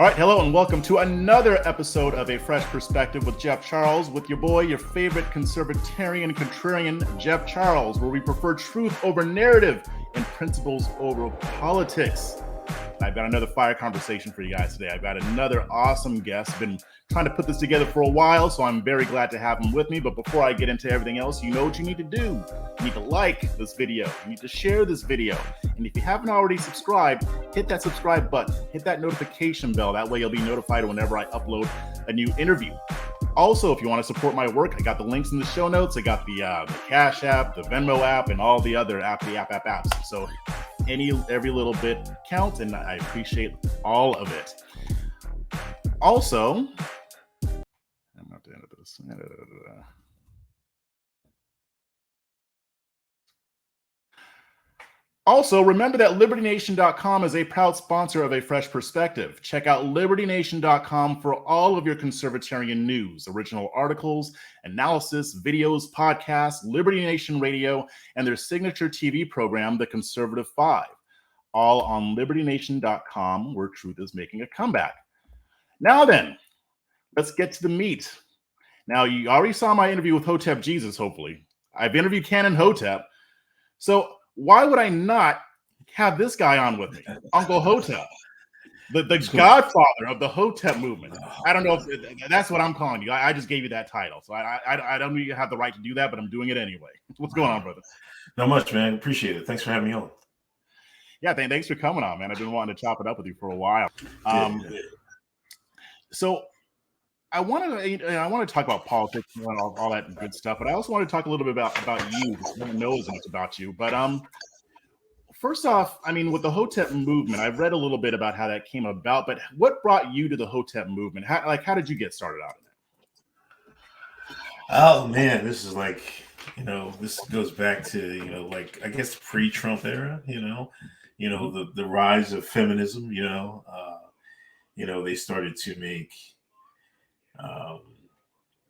All right, hello and welcome to another episode of A Fresh Perspective with Jeff Charles, with your boy, your favorite conservatarian, contrarian, Jeff Charles, where we prefer truth over narrative and principles over politics. I've got another fire conversation for you guys today. I've got another awesome guest. Been trying to put this together for a while, so I'm very glad to have him with me. But before I get into everything else, you know what you need to do. You need to like this video. You need to share this video. And if you haven't already subscribed, hit that subscribe button. Hit that notification bell. That way you'll be notified whenever I upload a new interview. Also, if you want to support my work, I got the links in the show notes. I got the CashApp, the Venmo app, and all the other apps. So every little bit counts, and I appreciate all of it. Also, I'm not the end of this. Also, remember that LibertyNation.com is a proud sponsor of A Fresh Perspective. Check out LibertyNation.com for all of your conservatarian news, original articles, analysis, videos, podcasts, Liberty Nation Radio, and their signature TV program, The Conservative Five. All on LibertyNation.com, where truth is making a comeback. Now then, let's get to the meat. Now, you already saw my interview with Hotep Jesus, hopefully. I've interviewed Canon Hotep. So why would I not have this guy on with me, Uncle Hotep, the godfather of the Hotep movement? I don't know if that's what I'm calling you. I just gave you that title, so I don't really have the right to do that, but I'm doing it anyway. What's going on, brother? Not much, man. Appreciate it. Thanks for having me on. Yeah, thanks for coming on, man. I've been wanting to chop it up with you for a while. So I want to talk about politics and all that good stuff, but I also want to talk a little bit about you, because no one knows much about you. But first off, I mean, with the Hotep movement, I've read a little bit about how that came about. But what brought you to the Hotep movement? How did you get started out in it? Oh man, this is like, this goes back to I guess the pre-Trump era. The rise of feminism. They started to make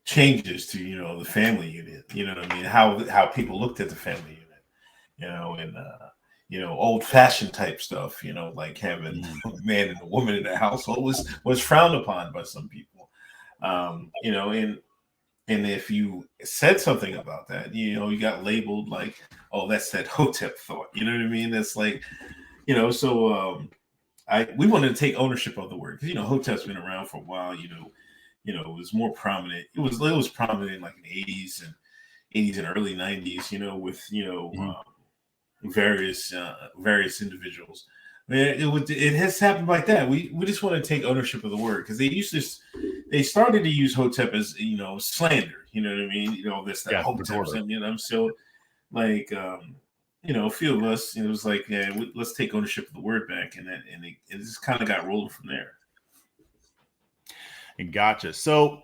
changes to the family unit. You know what I mean? How people looked at the family unit. And old-fashioned type stuff. Like having a man and a woman in the household was frowned upon by some people. And if you said something about that, you got labeled like, oh, that's that Hotep thought. You know what I mean? That's like, so we wanted to take ownership of the word, because Hotep's been around for a while. It was more prominent. It was prominent in like the 80s and early 90s. With various individuals. It has happened like that. We just want to take ownership of the word, because they started to use Hotep as slander. You know what I mean? That Hotep. So like a few of us, it was like, let's take ownership of the word back, and it just kind of got rolling from there. Gotcha. So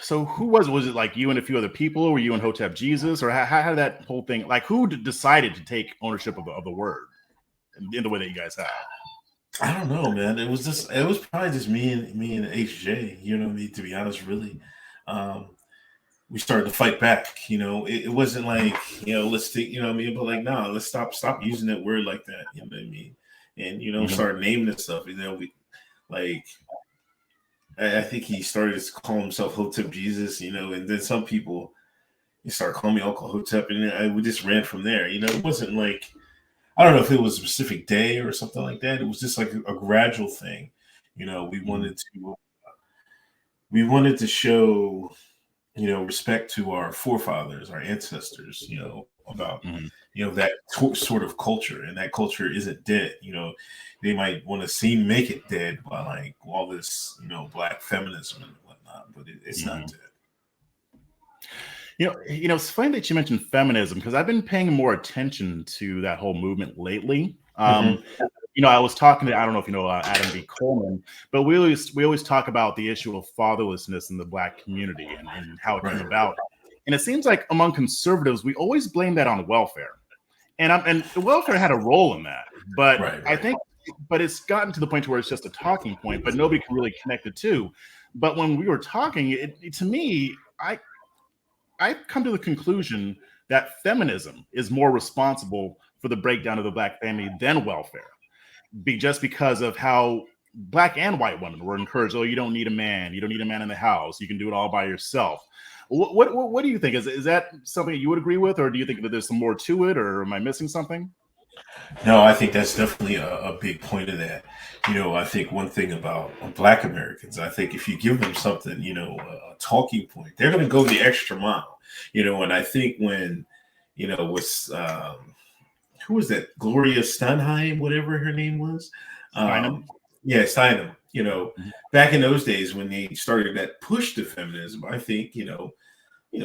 who was it? Like you and a few other people? Were you and Hotep Jesus, or how did that whole thing? Like, who decided to take ownership of the word in the way that you guys have? I don't know, man. It was probably just me and HJ. You know what I mean? To be honest, really, we started to fight back. It wasn't like let's take what I mean, but like no, let's stop using that word like that. You know what I mean? And start naming this stuff. I think he started to call himself Hotep Jesus, and then some people started calling me Uncle Hotep, and we just ran from there. It wasn't like, I don't know if it was a specific day or something like that. It was just like a gradual thing. We wanted to show, respect to our forefathers, our ancestors, about, that sort of culture, and that culture isn't dead. They might want to make it dead by like all this, black feminism and whatnot, but it's not dead. It's funny that you mentioned feminism, because I've been paying more attention to that whole movement lately. I was talking to, I don't know if you know Adam B. Coleman, but we always talk about the issue of fatherlessness in the black community and how it came about. And it seems like among conservatives, we always blame that on welfare. And the welfare had a role in that. But I think, it's gotten to the point where it's just a talking point, but nobody can really connect the two. But when we were talking, to me, I've come to the conclusion that feminism is more responsible for the breakdown of the black family than welfare, just because of how black and white women were encouraged, oh, you don't need a man. You don't need a man in the house. You can do it all by yourself. What do you think? Is that something you would agree with, or do you think that there's some more to it, or am I missing something? No, I think that's definitely a big point of that. I think one thing about Black Americans, I think if you give them something, a talking point, they're going to go the extra mile. And I think when, with who was that? Gloria Steinem, whatever her name was. Steinem? Yeah, Steinem. Mhm. Back in those days when they started that push to feminism, I think,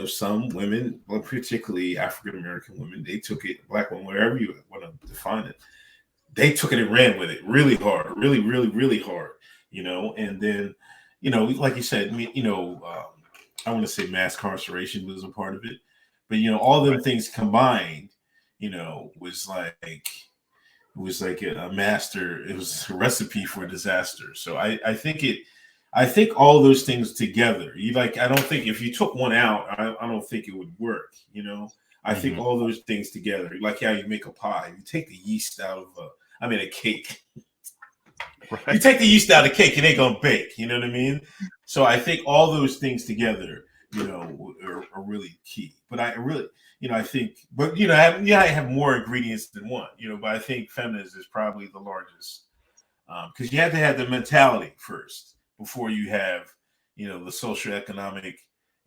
some women, well, particularly African American women, they took it, black women, wherever you want to define it, they took it and ran with it really hard, really, really, really hard, and then, like you said, I want to say mass incarceration was a part of it, but, all them things combined, was like a master, it was a recipe for disaster. So I think all those things together, I don't think if you took one out, I don't think it would work. I think all those things together, like how you make a pie, you take the yeast out of a cake. Right. You take the yeast out of the cake, it ain't gonna bake. You know what I mean? So I think all those things together, are really key. But I really, I think, but I have more ingredients than one. But I think feminism is probably the largest because you have to have the mentality first before you have, the social economic,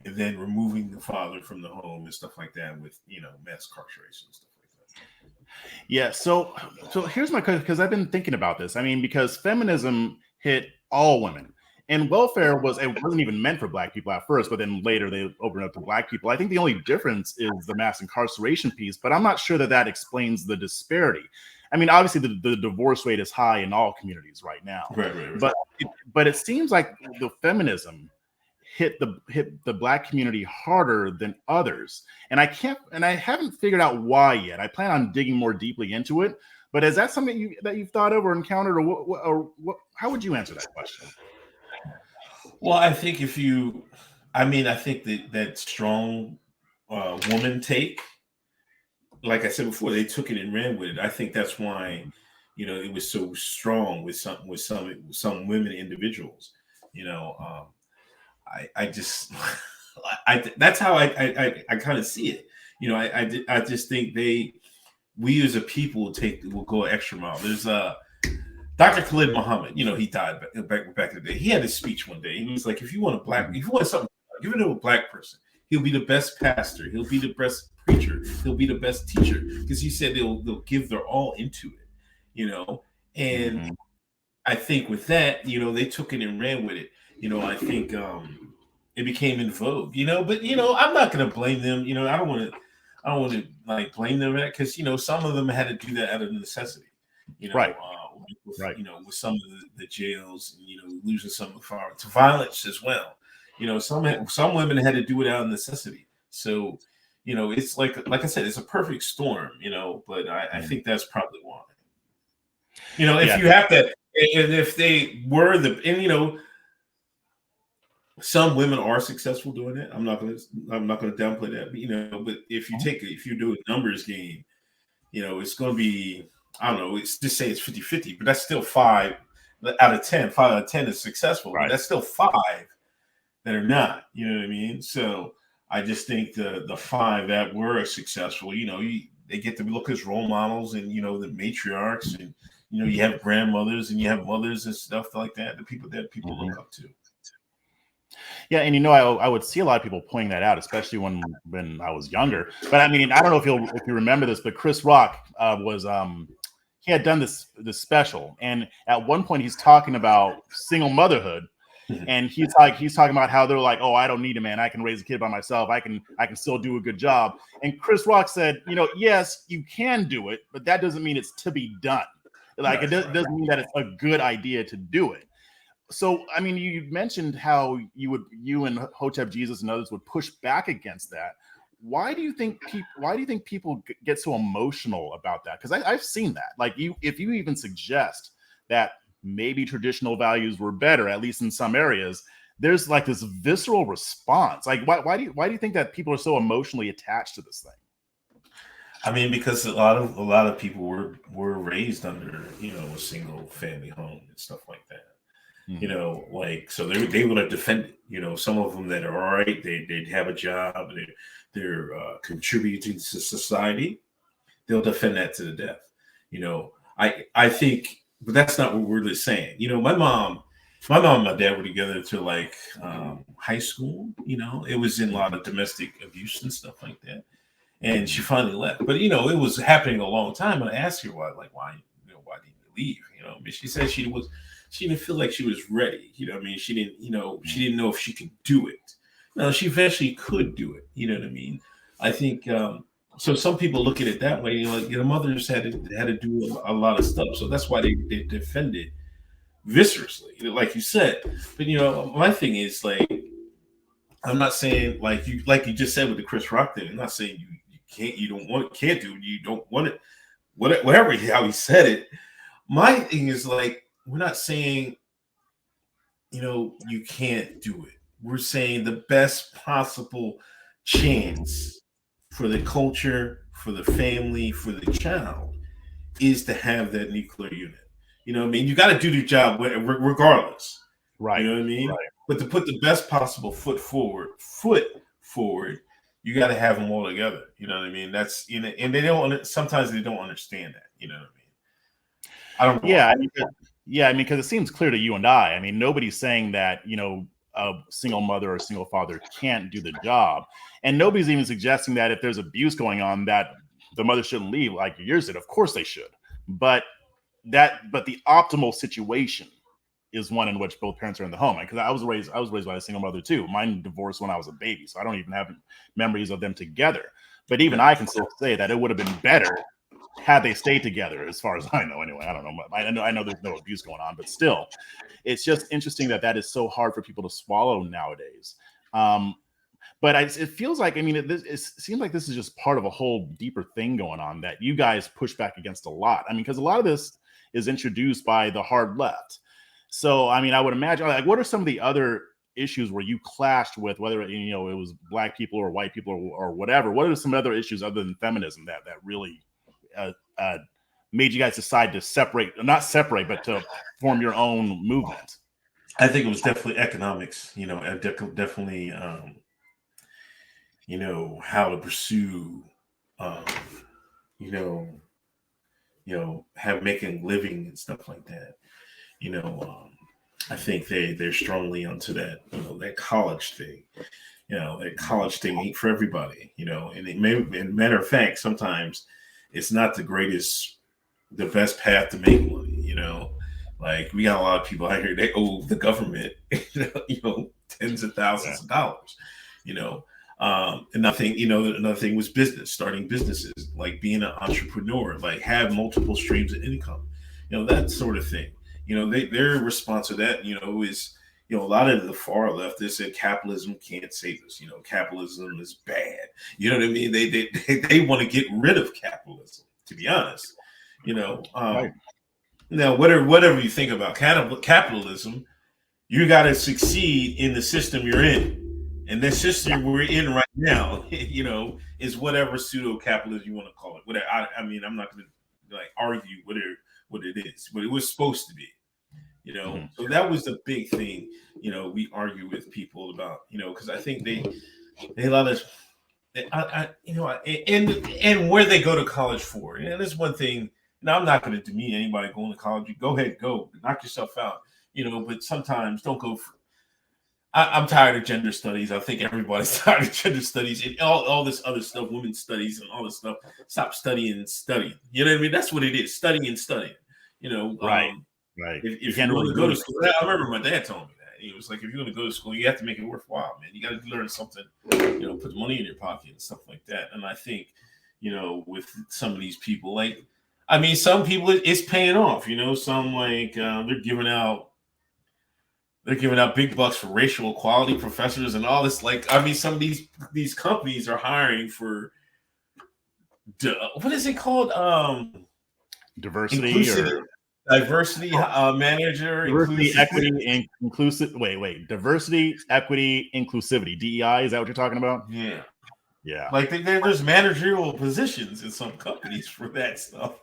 and then removing the father from the home and stuff like that with, mass incarceration and stuff like that. Yeah. So here's my question, because I've been thinking about this. I mean, because feminism hit all women, and welfare wasn't even meant for black people at first, but then later they opened up to black people. I think the only difference is the mass incarceration piece, but I'm not sure that explains the disparity. I mean, obviously the divorce rate is high in all communities right now, right. But it seems like the feminism hit the black community harder than others, and I haven't figured out why yet. I plan on digging more deeply into it, but is that something that you've thought of or encountered, or what? How would you answer that question? Well, I think I think that strong woman take, like I said before, they took it and ran with it. I think that's why, it was so strong with some women individuals. I just, that's how I kind of see it. I just think we as a people will go an extra mile. There's Dr. Khalid Muhammad, he died back in the day. He had a speech one day. He was like, if you want something, give it to a black person. He'll be the best pastor. He'll be the best preacher. He'll be the best teacher. Because he said they'll give their all into it, And I think with that, they took it and ran with it. I think it became in vogue, but I'm not gonna blame them. I don't want to like blame them because some of them had to do that out of necessity. Right. With some of the jails, and, losing some of the power to violence as well. Some women had to do it out of necessity. So, it's like I said, it's a perfect storm, but I think that's probably why. If you have to, and if they were some women are successful doing it. I'm not gonna downplay that, but if you do a numbers game, it's gonna be, I don't know, it's just say it's 50-50, but that's still 5 out of 10. 5 out of 10 is successful, right? But that's still 5 that are not. You know what I mean? So I just think the 5 that were successful, they get to look as role models, and the matriarchs, and you have grandmothers and you have mothers and stuff like that. The people that people look up to. Yeah, and I would see a lot of people pointing that out, especially when I was younger. But I mean, I don't know if you remember this, but Chris Rock was he had done this special, and at one point he's talking about single motherhood, and he's talking about how they're like, oh, I don't need a man, I can raise a kid by myself, I can still do a good job. And Chris Rock said, yes, you can do it, but that doesn't mean it's to be done. Like, it doesn't mean that it's a good idea to do it. So, I mean, you mentioned how you and Hotep Jesus and others would push back against that. Why do you think people get so emotional about that? Because I've seen that. Like, if you even suggest that maybe traditional values were better, at least in some areas, there's like this visceral response. Like, why do you think that people are so emotionally attached to this thing? I mean, because a lot of people were raised under a single family home and stuff like that. You know, like, so they would have defended, you know, some of them that are all right, they'd have a job, they're contributing to society, they'll defend that to the death. You know, I think, but that's not what we're really saying. You know, my mom and my dad were together to like high school. You know, it was in a lot of domestic abuse and stuff like that. And she finally left. But you know, it was happening a long time. And I asked her why, like, why, you know, why didn't you leave? You know, but she said she didn't feel like she was ready. You know what I mean? She didn't, you know, she didn't know if she could do it. No, she eventually could do it. You know what I mean? I think so. Some people look at it that way. Like, you know, mothers had to do a lot of stuff, so that's why they defended viscerously, you know, like you said. But you know, my thing is like, I'm not saying like you just said with the Chris Rock thing. I'm not saying you can't, you don't want it, can't do it, you don't want it, whatever how he said it. My thing is like, we're not saying, you know, you can't do it. We're saying the best possible chance for the culture, for the family, for the child is to have that nuclear unit. You know what I mean? You got to do the job regardless. Right. You know what I mean? Right. But to put the best possible foot forward, you got to have them all together. You know what I mean? That's, you know, and they don't. Sometimes they don't understand that. You know what I mean? I don't know. Yeah, I mean, because it seems clear to you and I. I mean, nobody's saying that, you know, a single mother or a single father can't do the job, and nobody's even suggesting that if there's abuse going on, that the mother shouldn't leave. Like yours did, of course they should, but the optimal situation is one in which both parents are in the home. Because I was raised by a single mother too. Mine divorced when I was a baby, so I don't even have memories of them together. But even I can still say that it would have been better had they stayed together, as far as I know. Anyway, I don't know. I know there's no abuse going on, but still, it's just interesting that is so hard for people to swallow nowadays. But it feels like, I mean, it seems like this is just part of a whole deeper thing going on that you guys push back against a lot. I mean, because a lot of this is introduced by the hard left. So, I mean, I would imagine, like, what are some of the other issues where you clashed with, whether, you know, it was black people or white people or whatever? What are some other issues other than feminism that really made you guys decide to not separate, but to form your own movement? I think it was definitely economics, you know, and definitely, you know, how to pursue, you know, have making living and stuff like that. You know, I think they're strongly onto that, you know, that college thing. You know, that college thing ain't for everybody, you know, and matter of fact, sometimes it's not the best path to make money, you know. Like, we got a lot of people out here, they owe the government, you know, tens of thousands of dollars, you know. Another thing was starting businesses, like being an entrepreneur, like have multiple streams of income, you know, that sort of thing. You know, their response to that, you know, is, you know, a lot of the far left, they said capitalism can't save us. You know, capitalism is bad. You know what I mean? They want to get rid of capitalism, to be honest. You know, Right. now whatever you think about capitalism, you got to succeed in the system you're in, and the system we're in right now, you know, is whatever pseudo capitalism you want to call it. Whatever. I mean, I'm not going to like argue what it is, but it was supposed to be. You know, so that was the big thing. You know, we argue with people about, you know, because I think they a lot of, you know, and where they go to college for. And that's one thing. Now, I'm not going to demean anybody going to college. You go ahead, go knock yourself out. You know, but sometimes don't go. I'm tired of gender studies. I think everybody's tired of gender studies and all this other stuff, women's studies and all this stuff. Stop studying and studying. You know what I mean? That's what it is. Studying and studying. You know, Right. If you're going to go to school, I remember my dad told me that. He was like, if you're going to go to school, you have to make it worthwhile, man. You got to learn something, you know, put money in your pocket and stuff like that. And I think, you know, with some of these people, like, I mean, some people it's paying off. You know, some like they're giving out big bucks for racial equality professors and all this. Like, I mean, some of these companies are hiring for what is it called? Diversity manager, diversity, equity, and inclusive. Wait. Diversity, equity, inclusivity. DEI. Is that what you're talking about? Yeah. Yeah. Like there's managerial positions in some companies for that stuff.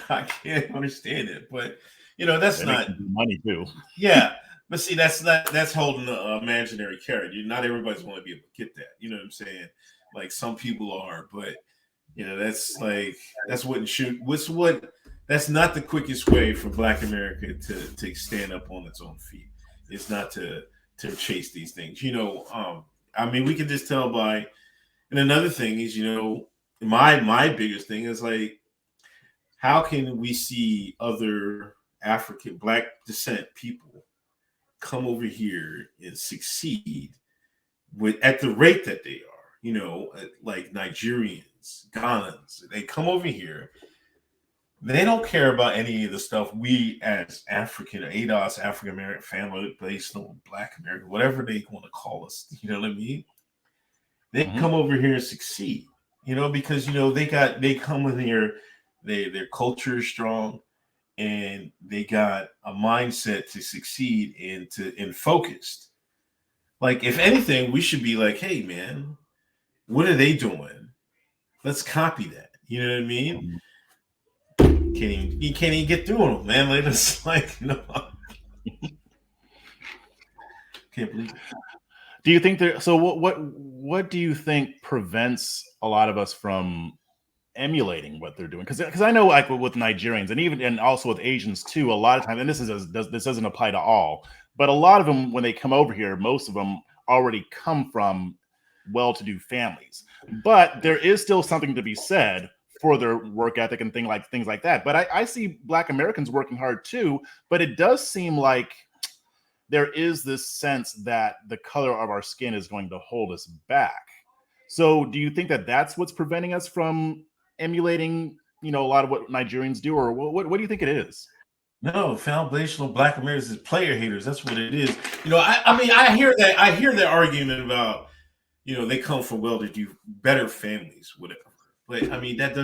I can't understand it, but you know, that's not money too. Yeah. But see, that's holding an imaginary carrot. Not everybody's going to be able to get that. You know what I'm saying? Like some people are, but that's like that's what shoot. What's what? That's not the quickest way for Black America to stand up on its own feet. It's not to chase these things. I mean, we can just tell by. And another thing is, my biggest thing is like, how can we see other African Black descent people come over here and succeed at the rate that they are, like Nigerians, Ghanans, they come over here. They don't care about any of the stuff we as African, ADOS, African American family based on Black American, whatever they want to call us, you know what I mean? They come over here and succeed, because they come in here, their culture is strong, and they got a mindset to succeed and focused. Like, if anything, we should be like, hey man, what are they doing? Let's copy that. You know what I mean? You can't even get through them, man. Like, it's like, can't believe it. Do you think there? So what do you think prevents a lot of us from emulating what they're doing? Because I know, like, with Nigerians and also with Asians too, a lot of times, and this doesn't apply to all, but a lot of them, when they come over here, most of them already come from well-to-do families. But there is still something to be said for their work ethic and things like that. But I see Black Americans working hard too, but it does seem like there is this sense that the color of our skin is going to hold us back. So do you think that that's what's preventing us from emulating, a lot of what Nigerians do, or what do you think it is? No, foundational Black Americans is player haters. That's what it is. I mean, I hear that argument about, they come from well-to-do, better families, whatever. But I mean, that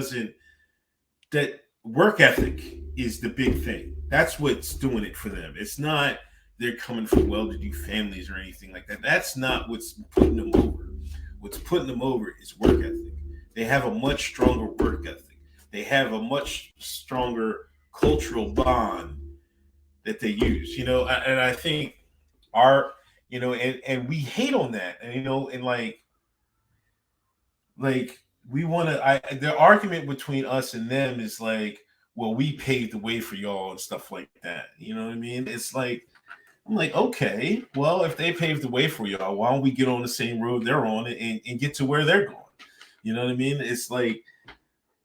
work ethic is the big thing. That's what's doing it for them. It's not they're coming from well-to-do families or anything like that. That's not what's putting them over. What's putting them over is work ethic. They have a much stronger work ethic. They have a much stronger cultural bond that they use, and I think and we hate on that, and and like we want to. The argument between us and them is like, well, we paved the way for y'all and stuff like that. You know what I mean? It's like, I'm like, okay, well, if they paved the way for y'all, why don't we get on the same road they're on and get to where they're going? You know what I mean? It's like,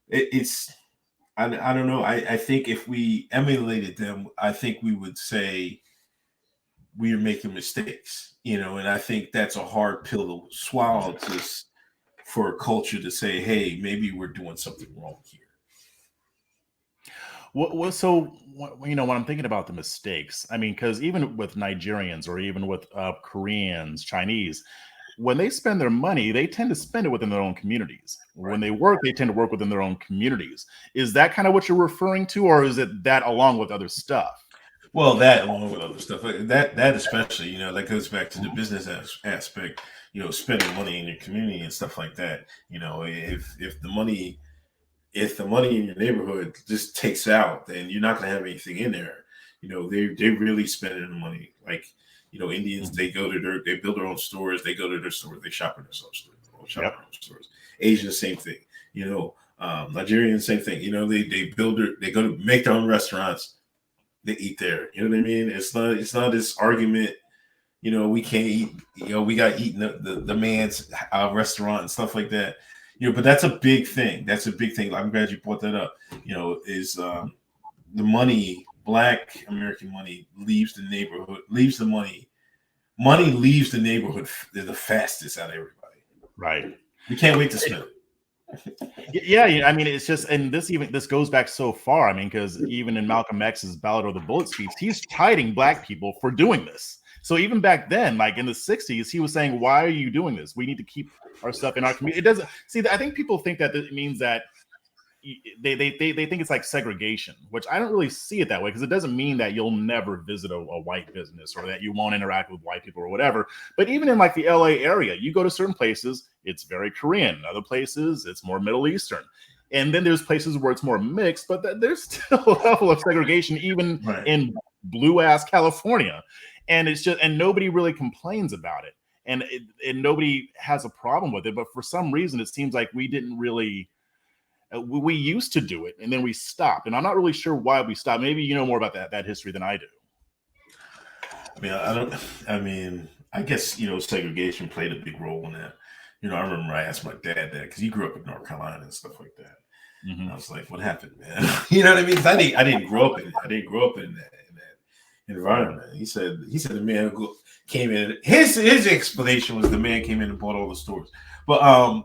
it's, I don't know. I think if we emulated them, I think we would say we are making mistakes, and I think that's a hard pill to swallow for a culture to say, hey, maybe we're doing something wrong here. When I'm thinking about the mistakes, I mean, because even with Nigerians or even with Koreans, Chinese, when they spend their money, they tend to spend it within their own communities. Right. When they work, they tend to work within their own communities. Is that kind of what you're referring to, or is it that along with other stuff? Well, that along with other stuff, that especially, that goes back to the business aspect, spending money in your community and stuff like that. If the money in your neighborhood just takes out, then you're not going to have anything in there. They really spending the money. Like, Indians, they build their own stores. They go to their stores. They shop in their own stores. Their own stores. Asians, same thing. Nigerians, same thing. They go to make their own restaurants. They eat there. You know what I mean? It's not this argument. We can't eat. We got to eat in the man's restaurant and stuff like that. But that's a big thing. That's a big thing. I'm glad you brought that up. Is the money, Black American money, leaves the neighborhood, leaves the money. Money leaves the neighborhood the fastest out of everybody. Right. You can't wait to spend it. Yeah, I mean, it's just, and this goes back so far. I mean, because even in Malcolm X's Ballad of the Bullet speech, he's chiding Black people for doing this. So even back then, like in the 60s, he was saying, why are you doing this? We need to keep our stuff in our community. It doesn't, see, I think people think that it means that they think it's like segregation, which I don't really see it that way, because it doesn't mean that you'll never visit a white business or that you won't interact with white people or whatever. But even in like the LA area, you go to certain places, it's very Korean. Other places, it's more Middle Eastern. And then there's places where it's more mixed, but there's still a level of segregation, even in blue ass California. And it's just, and nobody really complains about it. And nobody has a problem with it. But for some reason, it seems like we didn't really, we used to do it and then we stopped. And I'm not really sure why we stopped. Maybe you know more about that history than I do. I guess, you know, segregation played a big role in that. You know, I remember I asked my dad that because he grew up in North Carolina and stuff like that. Mm-hmm. And I was like, "What happened, man?" You know what I mean? Because I didn't grow up in that environment. He said the man who came in. His explanation was the man came in and bought all the stores. But I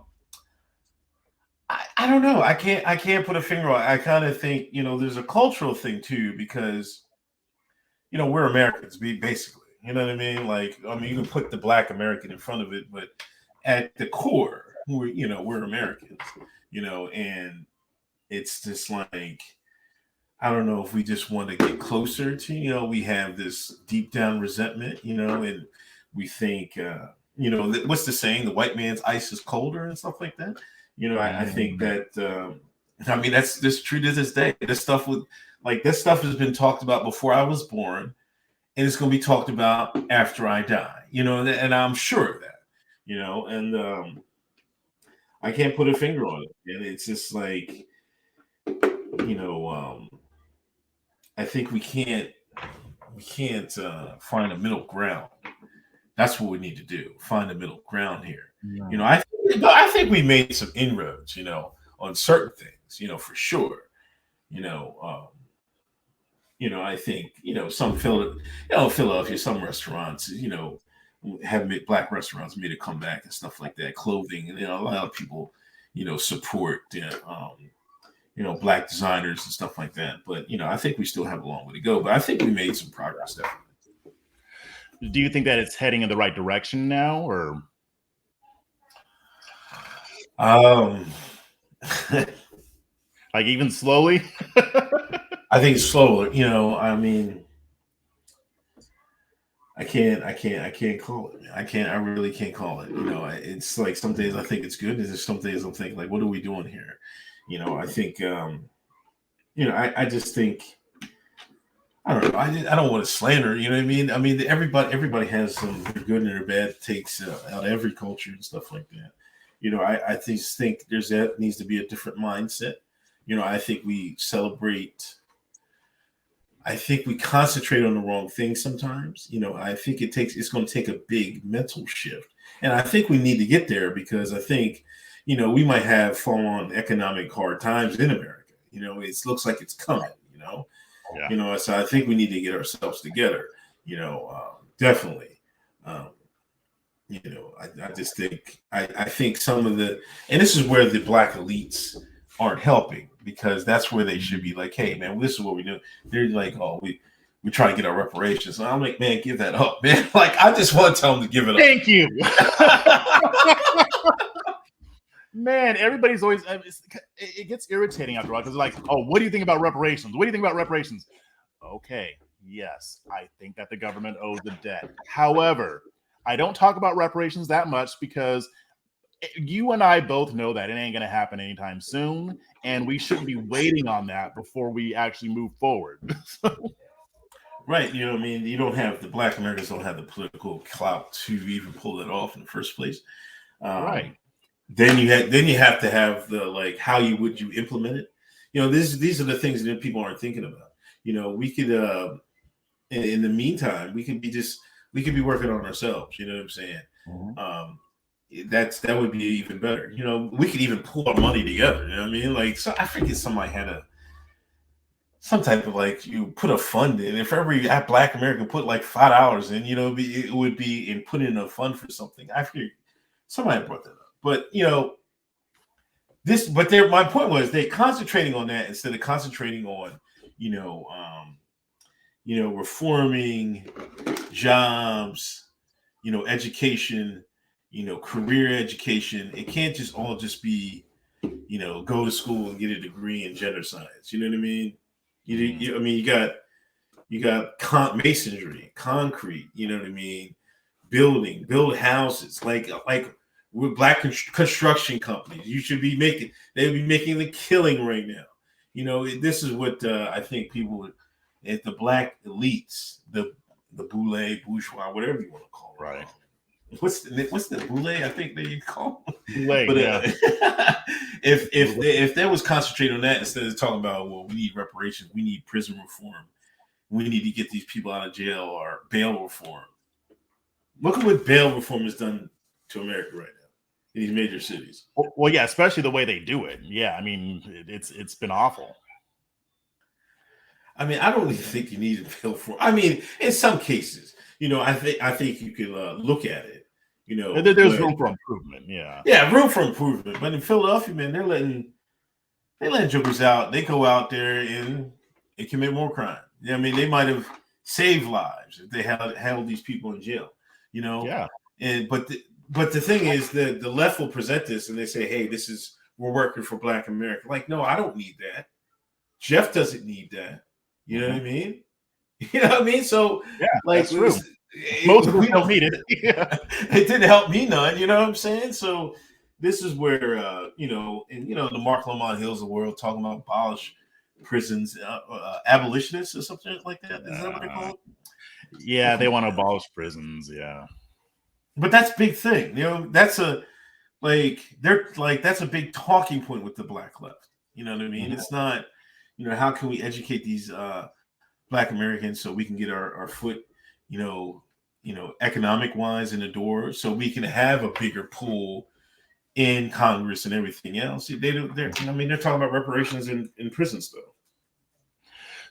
don't know. I can't put a finger on it. I kind of think, you know, there's a cultural thing too, because, you know, we're Americans, basically. You know what I mean? Like, I mean, you can put the Black American in front of it, but at the core, we're Americans, you know, and it's just like, I don't know if we just want to get closer to, you know, we have this deep down resentment, you know, and we think, you know, what's the saying? The white man's ice is colder and stuff like that. You know, I think that, I mean, that's just true to this day. This stuff has been talked about before I was born, and it's going to be talked about after I die, you know, and I'm sure of that, you know, and I can't put a finger on it. And it's just like, you know, I think we can't find a middle ground. That's what we need to do. Find a middle ground here. Yeah. You know, I think we made some inroads, you know, on certain things, you know, for sure. You know, I think, you know, Philadelphia, some restaurants, you know, have Black restaurants made a comeback and stuff like that. Clothing, and you know, a lot of people, you know, support, you know, Black designers and stuff like that. But you know, I think we still have a long way to go. But I think we made some progress there. Do you think that it's heading in the right direction now, or? Like even slowly? I think slowly. You know, I mean, I can't call it. I really can't call it. You know, it's like some days I think it's good, and there's some days I'm thinking like, what are we doing here? You know, I think, you know, I just think, I don't know. I don't want to slander. You know what I mean? I mean, everybody has some good and their bad takes out of every culture and stuff like that. You know, I just think that needs to be a different mindset. You know, I think we concentrate on the wrong things sometimes. You know, I think it's going to take a big mental shift. And I think we need to get there because I think, you know, we might have fallen economic hard times in America. You know, it looks like it's coming, you know. Yeah. You know, so I think we need to get ourselves together, you know, definitely. You know, I just think, I think some of and this is where the Black elites aren't helping, because that's where they should be like, hey, man, this is what we do. They're like, oh, we try to get our reparations. And I'm like, man, give that up, man. Like, I just want to tell them to give it up. Thank you. Man, everybody's always, it gets irritating after a while because like, oh, what do you think about reparations? What do you think about reparations? Okay, yes, I think that the government owes the debt. However, I don't talk about reparations that much because you and I both know that it ain't going to happen anytime soon, and we shouldn't be waiting on that before we actually move forward. Right. You know what I mean? The Black Americans don't have the political clout to even pull that off in the first place. Right. Then you have to have the, like, how would you implement it? You know, these are the things that people aren't thinking about. You know, we could, in the meantime, we could be working on ourselves. You know what I'm saying? Mm-hmm. That would be even better. You know, we could even pull our money together. You know what I mean? Like, so I forget somebody had some type of, like, you put a fund in. If every Black American put like $5 in, you know, it would be in put in a fund for something. I forget, somebody brought that up. But you know, my point was they're concentrating on that instead of concentrating on, you know, reforming jobs, you know, education, you know, career education. It can't just all just be, you know, go to school and get a degree in gender science. You know what I mean? You got masonry, concrete. You know what I mean? Build houses, like with black construction companies. You should be making, they'd be making the killing right now. You know, this is what I think people would, at the black elites, the boule, bourgeois, whatever you want to call it. Right. What's the boule? I think they call it. Boule, but yeah. if that was concentrated on that instead of talking about, well, we need reparations, we need prison reform, we need to get these people out of jail, or bail reform. Look at what bail reform has done to America right now in these major cities. Well, yeah, especially the way they do it. Yeah, I mean, it's been awful. I mean, I don't really think you need bail reform. I mean, in some cases, you know, I think you can look at it. You know, there's room for improvement. Yeah, room for improvement. But in Philadelphia, man, they're letting jokers out. They go out there and commit more crime. I mean, they might have saved lives if they held these people in jail. You know, yeah. And but the thing is that the left will present this and they say, "Hey, we're working for Black America." Like, no, I don't need that. Jeff doesn't need that. You know what I mean? You know what I mean? So yeah, like, that's true. Most of us don't need it. It didn't help me none. You know what I'm saying? So this is where you know, and you know, the Mark Lamont Hills of the world talking about abolish prisons, abolitionists or something like that. Is that what they call it? Yeah, they want to abolish prisons. Yeah, but that's a big thing. You know, that's a that's a big talking point with the Black left. You know what I mean? Mm-hmm. It's not, you know, how can we educate these Black Americans so we can get our foot, you know, economic wise in the door, so we can have a bigger pool in Congress and everything else. They're talking about reparations in prison still.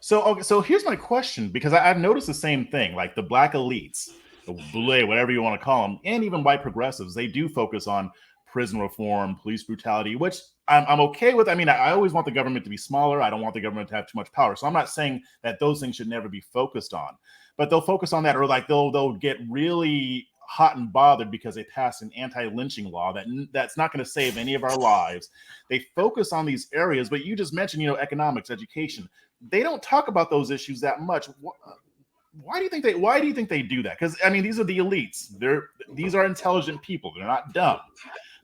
So here's my question, because I've noticed the same thing. Like the Black elites, the boule, whatever you want to call them, and even white progressives, they do focus on prison reform, police brutality, which I'm okay with. I mean, I always want the government to be smaller. I don't want the government to have too much power. So I'm not saying that those things should never be focused on, but they'll focus on that, or like they'll get really hot and bothered because they passed an anti-lynching law that's not going to save any of our lives. They focus on these areas, but you just mentioned, you know, economics, education. They don't talk about those issues that much. Why do you think they do that? Because I mean, these are the elites. These are intelligent people. They're not dumb.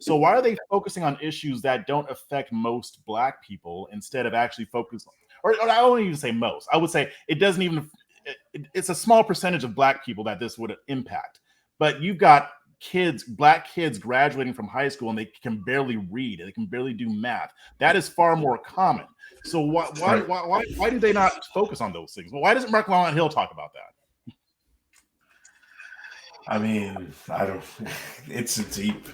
So why are they focusing on issues that don't affect most Black people instead of actually focus on, or I don't even say most. I would say it doesn't even. It's a small percentage of Black people that this would impact. But you've got Black kids graduating from high school and they can barely read. They can barely do math. That is far more common. So why do they not focus on those things? Well, why doesn't Mark Lamont Hill talk about that? I mean, I don't. It's a deep.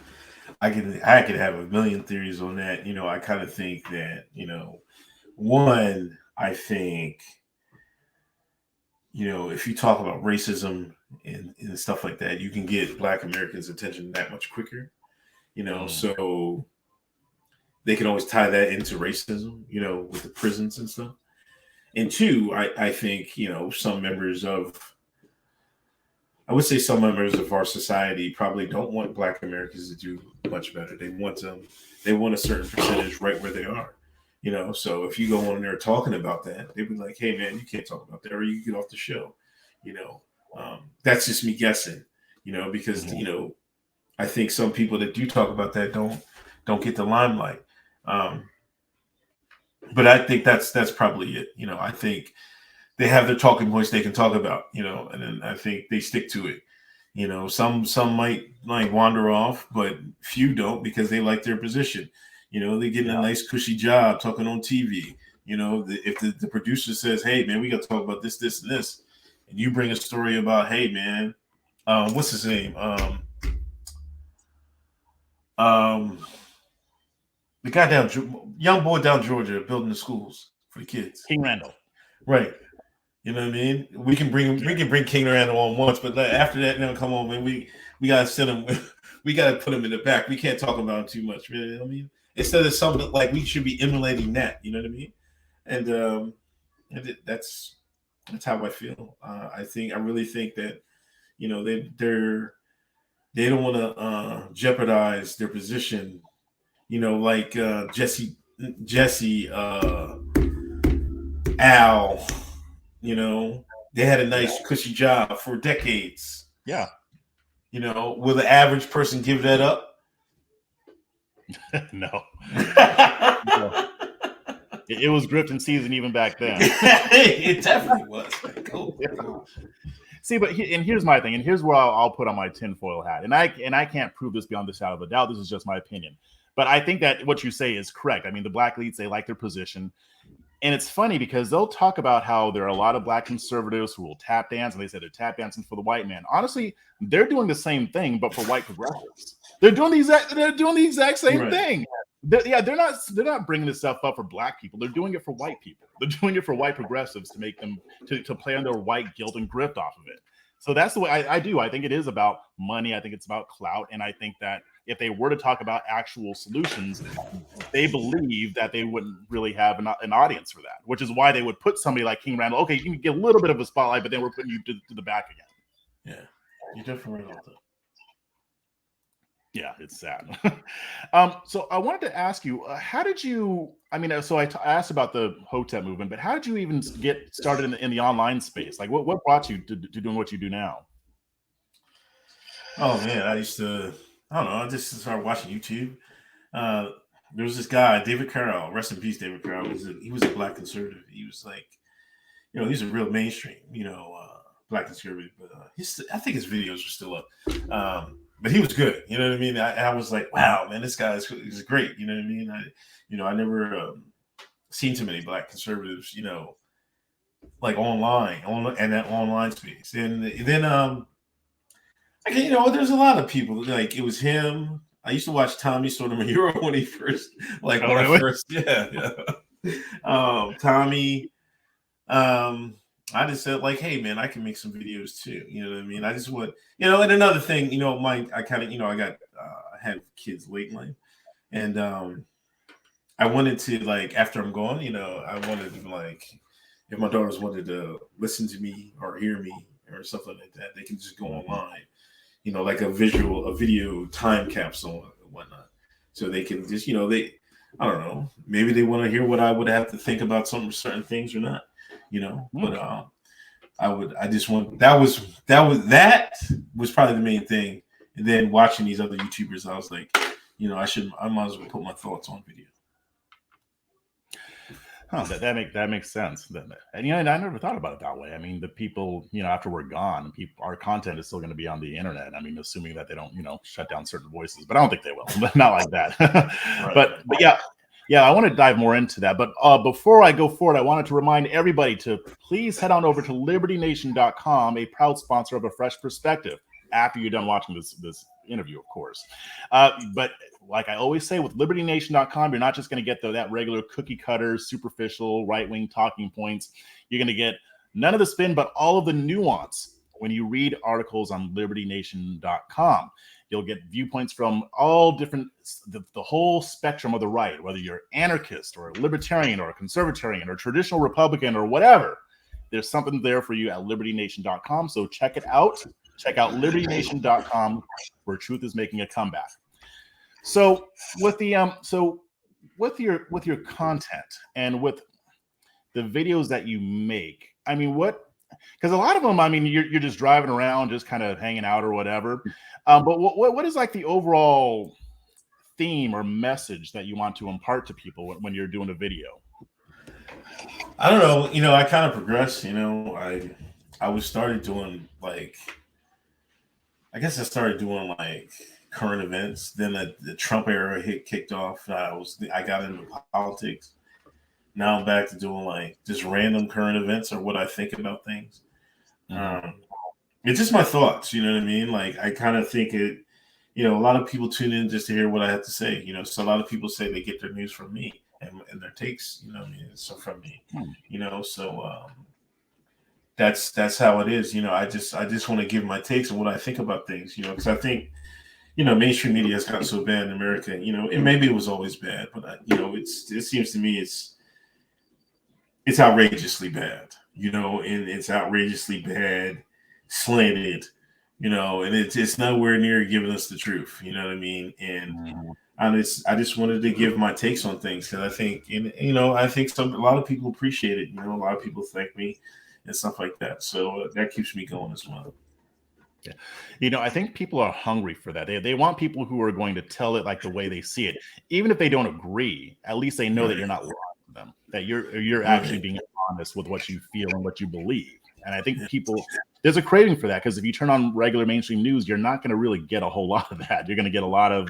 I could have a million theories on that. You know, I kind of think that, you know, one, I think, you know, if you talk about racism and stuff like that, you can get Black Americans' attention that much quicker. You know, so they can always tie that into racism, you know, with the prisons and stuff. And two, I think, you know, I would say some members of our society probably don't want Black Americans to do much better. They want a certain percentage right where they are, you know. So if you go on there talking about that, they'd be like, "Hey, man, you can't talk about that, or you get off the show," you know. That's just me guessing, you know, because you know, I think some people that do talk about that don't get the limelight. But I think that's probably it. You know, I think they have their talking points they can talk about, you know, and then I think they stick to it. You know, some might like wander off, but few don't because they like their position. You know, they get a nice cushy job talking on TV. You know, if the producer says, "Hey, man, we got to talk about this, this, and this," and you bring a story about, "Hey, man, what's his name? The guy young boy down Georgia building the schools for the kids, King Randall, right?" You know what I mean? We can bring King Randall on once, but after that, now come on, man. We gotta send him. We gotta put him in the back. We can't talk about him too much. You know what I mean? Instead of something like we should be emulating that. You know what I mean? And that's how I feel. I really think that, you know, they don't want to jeopardize their position. You know, like Jesse, Al. You know, they had a nice cushy job for decades. Yeah. You know, will the average person give that up? No. It was grifting season even back then. It definitely was. Like, oh, God. See, but and here's my thing, and here's where I'll put on my tinfoil hat, and I can't prove this beyond the shadow of a doubt. This is just my opinion, but I think that what you say is correct. I mean, the black elites, they like their position, and it's funny because they'll talk about how there are a lot of black conservatives who will tap dance, and they say they're tap dancing for the white man. Honestly, they're doing the same thing, but for white progressives. They're doing the exact same thing. They're not bringing this stuff up for black people. They're doing it for white people. They're doing it for white progressives to make them to play on their white guilt and grift off of it. So that's the way I do. I think it is about money. I think it's about clout. And I think that if they were to talk about actual solutions, they believe that they wouldn't really have an audience for that, which is why they would put somebody like King Randall. Okay, you can get a little bit of a spotlight, but then we're putting you to the back again. Yeah, you're definitely right about that. Yeah, it's sad. So I wanted to ask you, how did you? I mean, so I asked about the Hotep movement, but how did you even get started in the online space? Like, what brought you to doing what you do now? Oh man, I don't know. I just started watching YouTube. There was this guy, David Carroll. Rest in peace, David Carroll. He was a black conservative. He was like, he's a real mainstream, black conservative. But I think his videos are still up. But he was good. You know what I mean? I was like, wow, man, this guy is great. You know what I mean? I never seen too many black conservatives, like online and that online space. And then there's a lot of people. Like it was him. I used to watch Tommy Sotomayor when he first, Tommy. I just said like, hey man, I can make some videos too. You know what I mean? I just want, and another thing, I kind of, I had kids late in life, and I wanted to like after I'm gone, I wanted to like if my daughters wanted to listen to me or hear me or something like that, they can just go online, like a video time capsule and whatnot, so they can just, I don't know, maybe they want to hear what I would have to think about certain things or not. But I just want that was probably the main thing. And then watching these other YouTubers, I was like, I might as well put my thoughts on video. Huh, that makes sense. And I never thought about it that way. I mean, the people, after we're gone, our content is still going to be on the internet. I mean, assuming that they don't, shut down certain voices, but I don't think they will. Not like that. Right. But yeah. Yeah, I want to dive more into that. But before I go forward, I wanted to remind everybody to please head on over to libertynation.com, a proud sponsor of A Fresh Perspective, after you're done watching this interview, of course. But like I always say, with libertynation.com, you're not just going to get that regular cookie cutter, superficial, right-wing talking points. You're going to get none of the spin, but all of the nuance when you read articles on libertynation.com. You'll get viewpoints from all different, the whole spectrum of the right, whether you're anarchist or a libertarian or a conservatarian or a traditional Republican or whatever. There's something there for you at libertynation.com. So check it out. Check out libertynation.com, where truth is making a comeback. So with your content and with the videos that you make, I mean, because a lot of them, I mean, you're just driving around, just kind of hanging out or whatever. But what is like the overall theme or message that you want to impart to people when you're doing a video? I don't know. I kind of progressed. I started doing like, I guess I started doing like current events. Then the Trump era kicked off. I got into politics. Now I'm back to doing like just random current events or what I think about things. It's just my thoughts, you know what I mean? Like I kind of think it, a lot of people tune in just to hear what I have to say. So a lot of people say they get their news from me and their takes, so from me, so that's how it is. I just want to give my takes on what I think about things, because I think, mainstream media has gotten so bad in America, and maybe it was always bad, but it seems to me it's outrageously bad, and it's outrageously bad, slanted, and it's nowhere near giving us the truth, you know what I mean? And I just wanted to give my takes on things because I think, I think a lot of people appreciate it. A lot of people thank me and stuff like that. So that keeps me going as well. Yeah. I think people are hungry for that. They want people who are going to tell it like the way they see it. Even if they don't agree, at least they know that you're Right. not lying to them, that you're actually Right. being honest with what you feel and what you believe. And I think there's a craving for that, because if you turn on regular mainstream news, you're not going to really get a whole lot of that. You're going to get a lot of,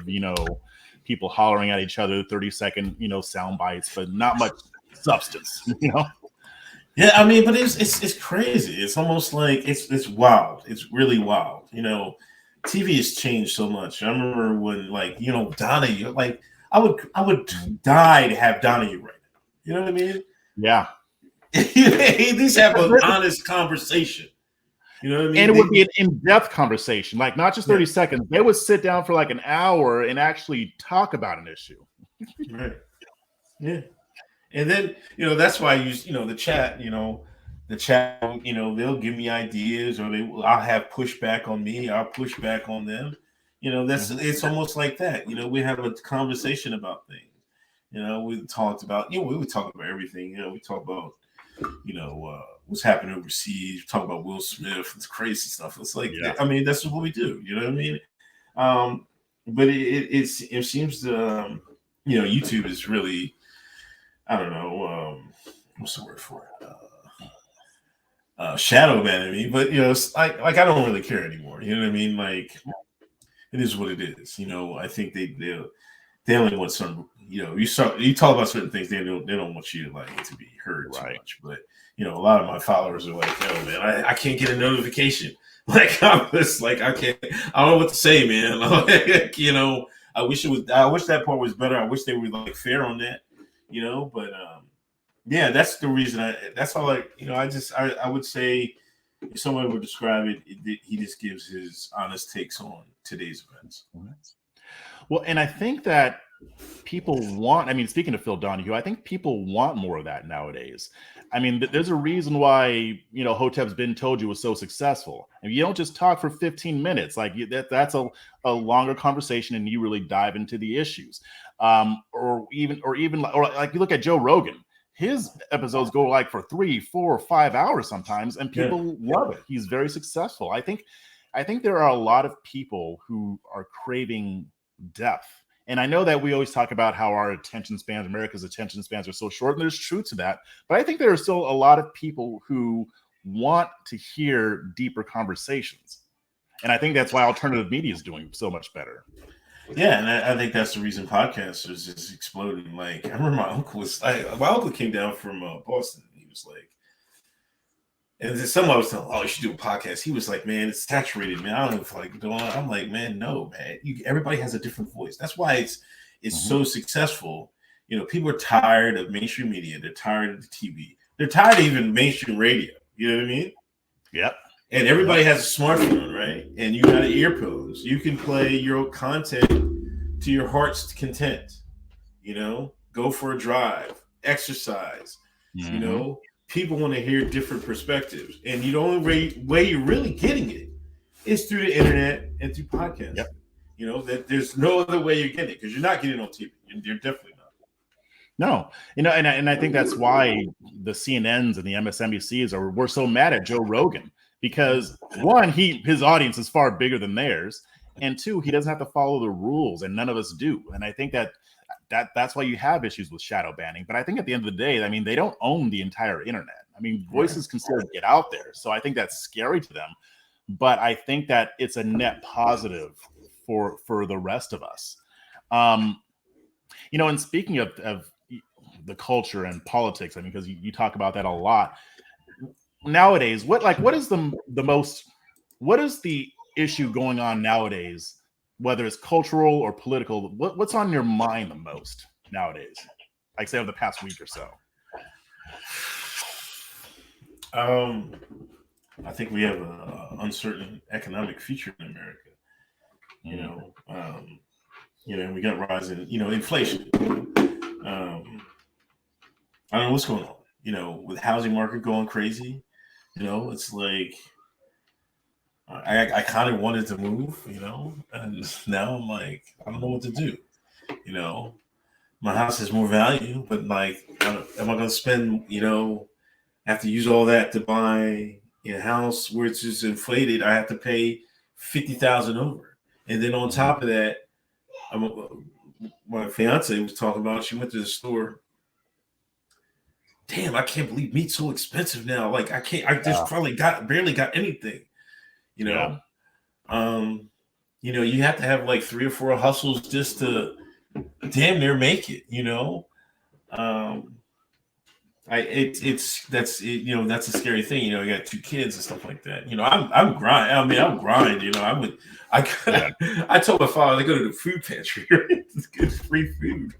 people hollering at each other, 30-second, sound bites, but not much substance, Yeah, I mean, but it's crazy. It's almost like it's wild. It's really wild. TV has changed so much. I remember when, like, Donahue, like I would die to have Donahue right now. You know what I mean? Yeah. At least have an honest conversation. You know what I mean? And it would be an in-depth conversation, like not just 30 seconds. They would sit down for like an hour and actually talk about an issue. Right. Yeah. And then, that's why I use, the chat, they'll give me ideas, or I'll have pushback on me. I'll push back on them. It's almost like that. We have a conversation about things. We talked about, we would talk about everything. We talk about, what's happening overseas. We talk about Will Smith. It's crazy stuff. It's like, I mean, that's what we do. You know what I mean? But it seems to, YouTube is really, I don't know, what's the word for it? Shadow banning me, but it's like I don't really care anymore. You know what I mean? Like, it is what it is. I think they only want some. You talk about certain things, they don't want you to be heard too much. But a lot of my followers are like, "Yo, man, I can't get a notification." Like, I'm just like, I don't know what to say, man. I wish that part was better. I wish they were like fair on that. But yeah, that's the reason. That's all. I would say, if someone would describe it, he just gives his honest takes on today's events. Well, and I think that people want, speaking of Phil Donahue, I think people want more of that nowadays. There's a reason why, Hotep's Been Told You was so successful. And you don't just talk for 15 minutes. Like, that's a longer conversation, and you really dive into the issues. Or like you look at Joe Rogan. His episodes go like for 3, 4, 5 hours sometimes, and people love it. He's very successful. I think there are a lot of people who are craving depth. And I know that we always talk about how our attention spans, America's attention spans, are so short, and there's truth to that. But I think there are still a lot of people who want to hear deeper conversations. And I think that's why alternative media is doing so much better. Yeah, and I think that's the reason podcasters is exploding. Like, I remember my uncle came down from Boston. He was like, and then someone was telling, "Oh, you should do a podcast." He was like, "Man, it's saturated, man. I don't even feel like doing it." I'm like, "Man, no, man. Everybody has a different voice. That's why it's so successful." People are tired of mainstream media. They're tired of the TV. They're tired of even mainstream radio. You know what I mean? Yep. And everybody has a smartphone, right? And you got earphones. You can play your content to your heart's content. Go for a drive, exercise. People want to hear different perspectives, and the only way you're really getting it is through the internet and through podcasts. Yep. That there's no other way you're getting it, because you're not getting it on TV. You're definitely not. No, and I think that's why the CNNs and the MSNBCs were so mad at Joe Rogan, because one, his audience is far bigger than theirs, and two, he doesn't have to follow the rules, and none of us do. And I think that's why you have issues with shadow banning. But I think at the end of the day, they don't own the entire internet. Voices can still get out there, so I think that's scary to them. But I think that it's a net positive for the rest of us. And speaking of the culture and politics, because you talk about that a lot nowadays. What is what is the issue going on nowadays, whether it's cultural or political? What's on your mind the most nowadays, like say over the past week or so? I think we have an uncertain economic future in America. We got rising, inflation. I don't know what's going on. With the housing market going crazy, it's like I kind of wanted to move, and now I'm like, I don't know what to do. My house has more value, but like, am I going to spend, have to use all that to buy a house where it's just inflated? I have to pay 50,000 over. And then on top of that, my fiance was talking about, she went to the store. Damn, I can't believe meat's so expensive now. Like I just probably barely got anything, you know? You have to have like 3 or 4 hustles just to damn near make it, that's a scary thing. You got 2 kids and stuff like that. I'm grind. I mean, I'm grind. I told my father to go to the food pantry. It's good free food.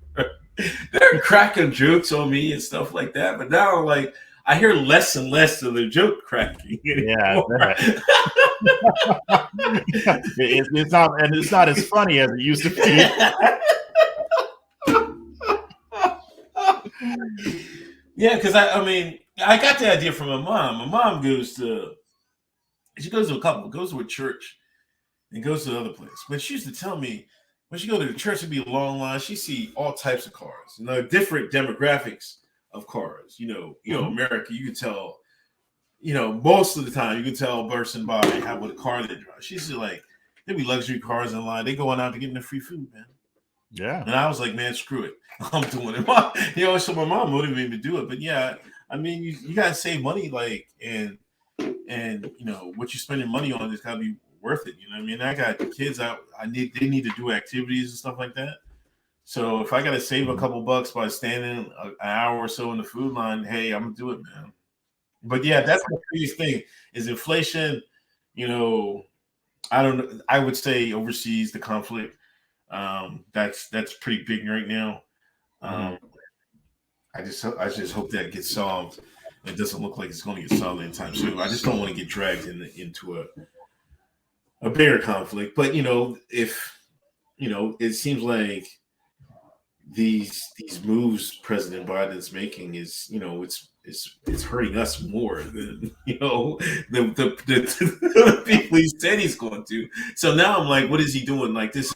They're cracking jokes on me and stuff like that. But now, like, I hear less and less of the joke cracking. It's not as funny as it used to be. Yeah, because I got the idea from my mom. My mom goes to a couple, goes to a church, and goes to another place. But she used to tell me when she go to the church, it'd be a long line. She see all types of cars, different demographics of cars. America, you can tell. Most of the time, you can tell a person by what a car they drive. She's like, there'd be luxury cars in line. They going out to get their free food, man. Yeah. And I was like, man, screw it. I'm doing it. So my mom motivated me to do it. But yeah, I mean, you gotta save money, like, and what you spending money on is gotta be worth it. I got kids out. They need to do activities and stuff like that. So if I gotta save a couple bucks by standing an hour or so in the food line, hey, I'm gonna do it, man. But yeah, that's the biggest thing is inflation. I would say overseas, the conflict. That's pretty big right now. I just hope that gets solved. It doesn't look like it's going to get solved anytime soon. I just don't want to get dragged into a bigger conflict. But if it seems like these moves President Biden's making is it's hurting us more than the people he said he's going to. So now I'm like, what is he doing? Like this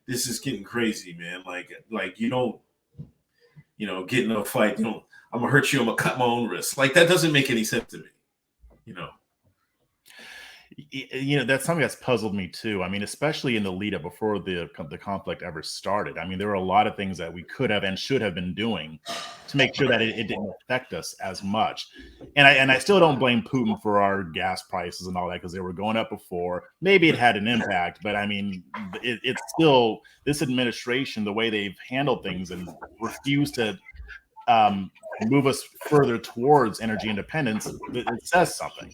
is getting crazy, man. Like you don't, get in a fight. I'm gonna hurt you. I'm gonna cut my own wrist. Like that doesn't make any sense to me. That's something that's puzzled me too. I mean, especially in the lead up before the conflict ever started. I mean, there were a lot of things that we could have and should have been doing to make sure that it didn't affect us as much. And I still don't blame Putin for our gas prices and all that because they were going up before. Maybe it had an impact, but I mean, it's still this administration, the way they've handled things and refused to move us further towards energy independence. It says something.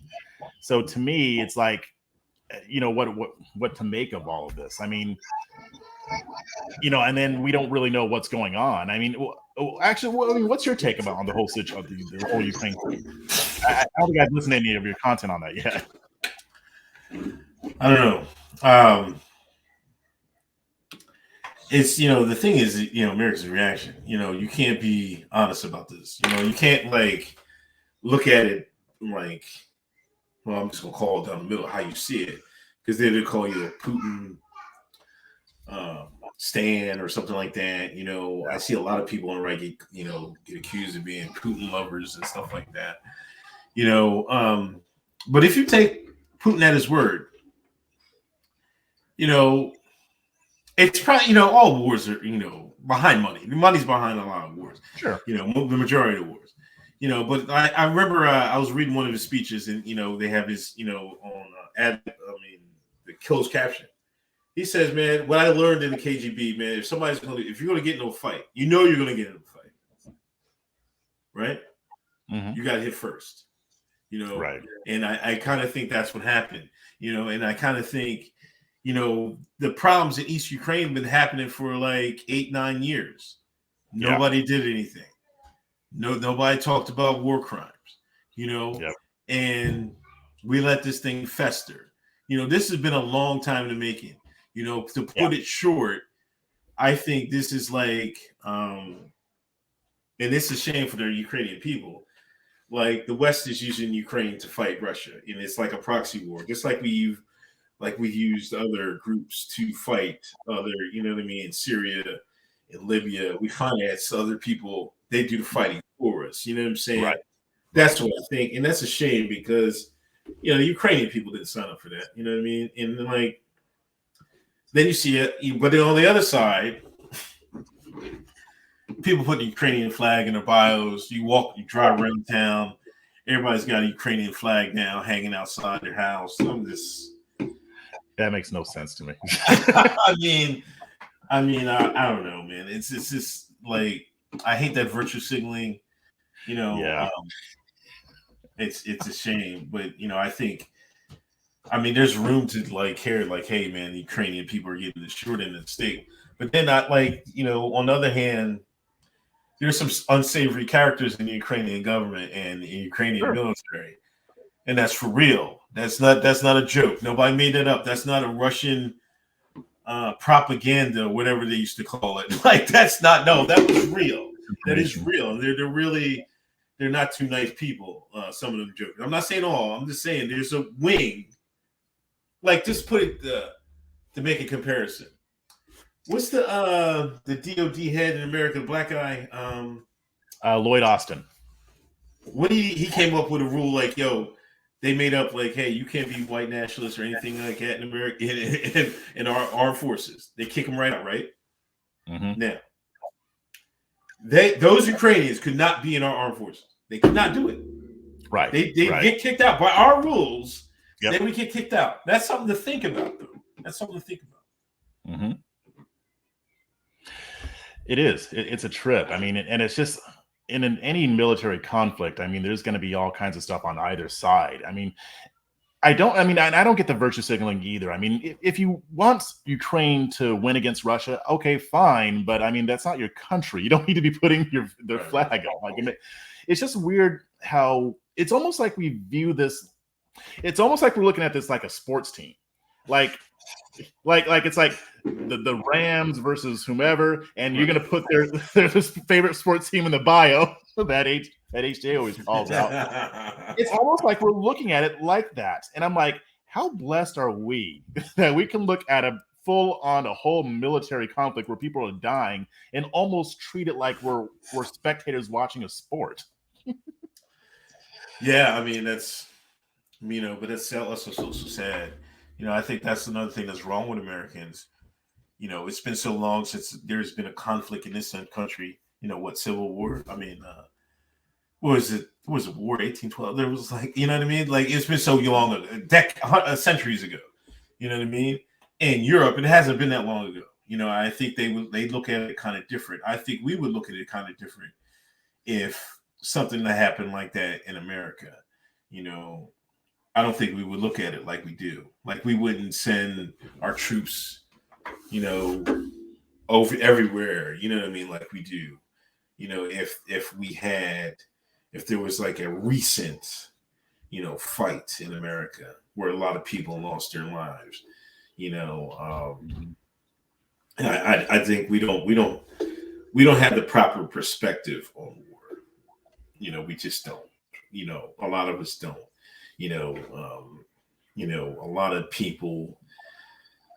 So to me, it's like, what to make of all of this. I mean, and then we don't really know what's going on. I mean, actually, what's your take on the whole situation of the whole Ukraine thing? I don't think I've listened to any of your content on that yet. I don't know. It's the thing is, America's reaction. You can't be honest about this. You can't like look at it like, well, I'm just gonna call it down the middle how you see it, because they would call you a Putin stan or something like that. I see a lot of people on the right get accused of being Putin lovers and stuff like that. But if you take Putin at his word, it's probably all wars are behind money. The money's behind a lot of wars. Sure. The majority of the wars. But I remember I was reading one of his speeches, and they have his on the closed caption. He says, "Man, what I learned in the KGB, man, if you're going to get into a fight, you're going to get into a fight, right? Mm-hmm. You got to hit first, right? And I kind of think that's what happened, and I kind of think, the problems in East Ukraine have been happening for like 8-9 years. Nobody did anything. Nobody talked about war crimes, and we let this thing fester. This has been a long time to make it. To put it short, I think this is like, and it's a shame for the Ukrainian people. Like the West is using Ukraine to fight Russia, and it's like a proxy war, just like we used other groups to fight other, in Syria, in Libya. We finance other people. They do the fighting for us. You know what I'm saying? Right. That's what I think. And that's a shame because You know, the Ukrainian people didn't sign up for that. You know what I mean? And then, like, then you see it, but then on the other side, people put the Ukrainian flag in their bios. You drive around town, everybody's got a Ukrainian flag now hanging outside their house. That makes no sense to me. I don't know, man. It's just like, I hate that virtue signaling. You know, Yeah. It's a shame, but you know, there's room to like care, like, hey, man, the Ukrainian people are getting the short end of the stick. But then, not like, you know, on the other hand, there's some unsavory characters in the Ukrainian government and the Ukrainian military, and that's for real. That's not a joke. Nobody made that up. That's not a Russian propaganda, whatever they used to call it. Like, that was real. That is real. They're not too nice people. Some of them joke. I'm not saying all. I'm just saying there's a wing. Like, just put it to make a comparison. What's the DOD head in America, the black guy? Lloyd Austin. What he came up with a rule like, yo, they made up like, hey, you can't be white nationalist or anything like that in America in our armed forces. They kick them right out, right? Mm-hmm. Now, those Ukrainians could not be in our armed forces. They could not do it. Right. They get kicked out by our rules. Yep. Then we get kicked out. That's something to think about, though. That's something to think about. Mm-hmm. It is. It's a trip. I mean, and it's just in any military conflict. I mean, there's going to be all kinds of stuff on either side. I mean, I don't get the virtue signaling either. I mean, if you want Ukraine to win against Russia, okay, fine. But I mean, that's not your country. You don't need to be putting their flag on. Like, it's just weird how it's almost like we view this. It's almost like we're looking at this like a sports team. Like it's like the Rams versus whomever, and you're gonna put their favorite sports team in the bio that HJ always calls out. It's almost like we're looking at it like that, and I'm like, how blessed are we that we can look at a whole military conflict where people are dying and almost treat it like we're spectators watching a sport. Yeah, I mean, that's, you know, but that's also so sad. You know, I think that's another thing that's wrong with Americans. You know, it's been so long since there's been a conflict in this country. You know, what, Civil War? I mean, what was it? War 1812? There was, like, you know what I mean? Like, it's been so long, centuries ago. You know what I mean? In Europe, it hasn't been that long ago. You know, I think they look at it kind of different. I think we would look at it kind of different if something that happened like that in America. You know, I don't think we would look at it like we do. Like, we wouldn't send our troops, you know, over everywhere, you know what I mean, like we do. You know, if there was like a recent, you know, fight in America where a lot of people lost their lives, you know, and I think we don't have the proper perspective on war. You know, we just don't. You know, a lot of us don't. You know, a lot of people,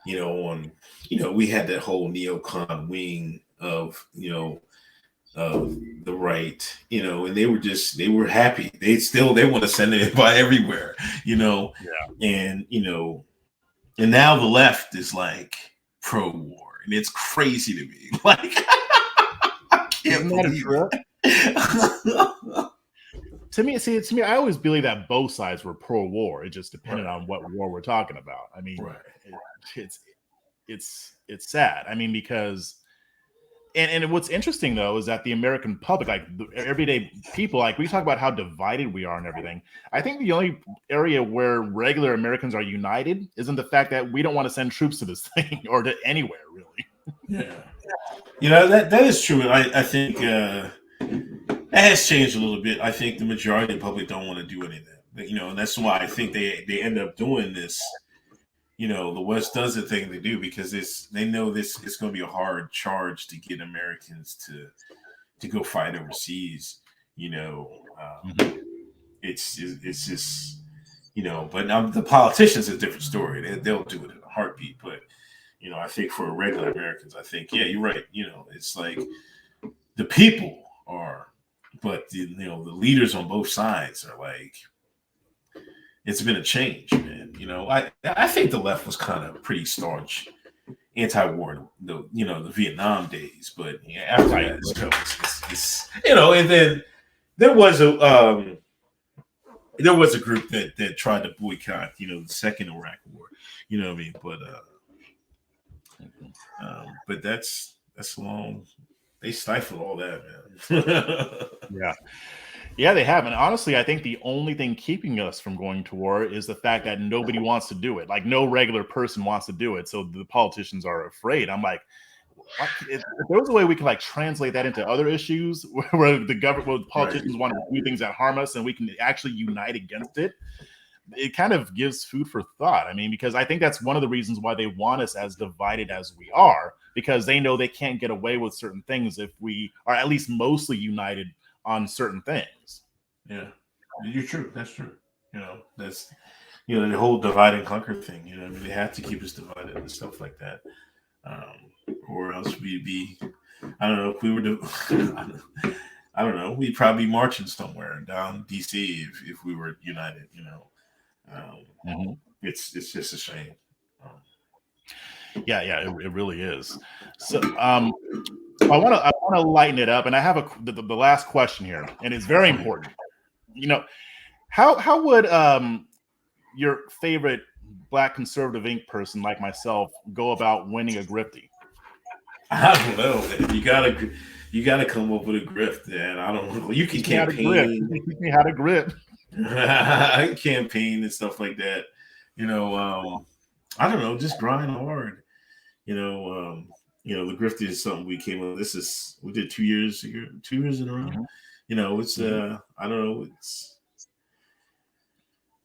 you know, we had that whole neocon wing of, you know, of the right, you know, and they were happy. They want to send it by everywhere, you know. Yeah. And, you know, and now the left is like pro-war, and it's crazy to me. Like, I can't believe it. To me, I always believe that both sides were pro-war. It just depended on what war we're talking about. I mean, it's sad. I mean, because, and what's interesting though is that the American public, like the everyday people, like we talk about how divided we are and everything. I think the only area where regular Americans are united isn't the fact that we don't want to send troops to this thing or to anywhere really. Yeah, you know, that is true. I think. It has changed a little bit. I think the majority of the public don't want to do any of that. You know, and that's why I think they end up doing this. You know, the West does the thing they do because they know it's going to be a hard charge to get Americans to go fight overseas. You know, it's just, you know. But the politicians is a different story. They'll do it in a heartbeat. But, you know, I think for regular Americans, I think, yeah, you're right. You know, it's like the people are. But the leaders on both sides are like, it's been a change, man. You know, I think the left was kind of pretty staunch anti-war, the Vietnam days, but yeah, after that, it's and then there was a group that tried to boycott, the second Iraq War, you know what I mean? But that's long. They stifled all that, man. Yeah, they have. And honestly, I think the only thing keeping us from going to war is the fact that nobody wants to do it. Like, no regular person wants to do it. So the politicians are afraid. I'm like, if there was a way we can like translate that into other issues where the politicians want to do things that harm us and we can actually unite against it, it kind of gives food for thought. I mean, because I think that's one of the reasons why they want us as divided as we are, because they know they can't get away with certain things if we are at least mostly united on certain things. Yeah, you're true. That's true. That's the whole divide and conquer thing. I mean, they have to keep us divided and stuff like that, or else we'd be. I don't know if we were to. I don't know. We'd probably be marching somewhere down DC if we were united. It's just a shame. Yeah, it really is. So, I want to lighten it up, and I have the last question here, and it's very important. How would your favorite Black conservative Inc. person like myself go about winning a grifty? I don't know, man. You gotta come up with a grift, man. I don't know. You can campaign. Teach me how to grip. Campaign and stuff like that. I don't know. Just grind hard. The grifty is something we came up. We did 2 years in a row. It's I don't know.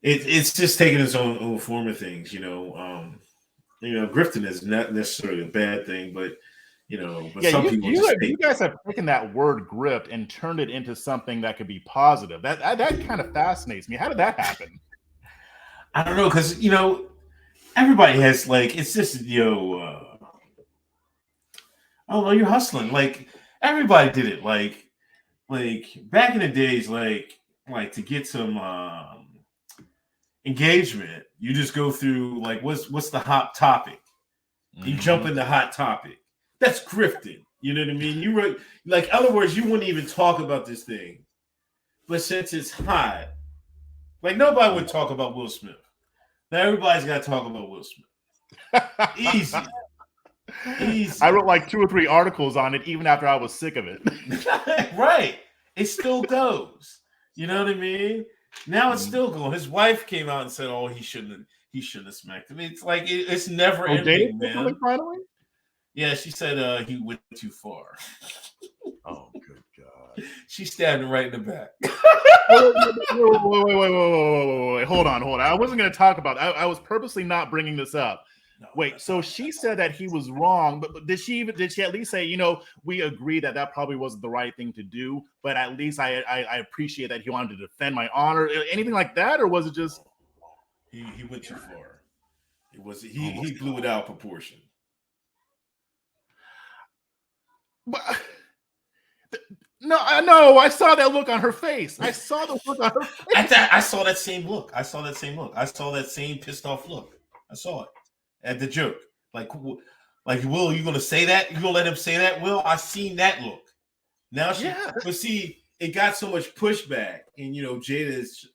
It's just taking its own form of things. Grifting is not necessarily a bad thing, but some people you guys have taken that word grift and turned it into something that could be positive. That kind of fascinates me. How did that happen? I don't know, because everybody has it's just oh, you're hustling. Like, everybody did it. Like back in the days, like to get some engagement, you just go through what's the hot topic. You jump into hot topic. That's grifting. You know what I mean? You were other words, you wouldn't even talk about this thing, but since it's hot, nobody would talk about Will Smith. Now everybody's got to talk about Will Smith. Easy. I wrote 2 or 3 articles on it, even after I was sick of it. Right. It still goes. You know what I mean? Now it's still going. His wife came out and said, "Oh, he shouldn't have smacked him." It's it's never ending, man. Finally? Yeah, she said he went too far. Oh, good God. She stabbed him right in the back. Wait. Hold on. I wasn't going to talk about it. I was purposely not bringing this up. No, wait, so she said that he was wrong, but did she at least say, we agree that probably wasn't the right thing to do, but at least I appreciate that he wanted to defend my honor, anything like that, or was it just he went too far? It was he blew it out of proportion. But no, I saw that look on her face. I saw the look on her face. I saw that same look. I saw that same pissed off look. I saw it at the joke. Will, you gonna say that? You gonna let him say that? Will, I seen that look. Now but see, it got so much pushback, and Jada's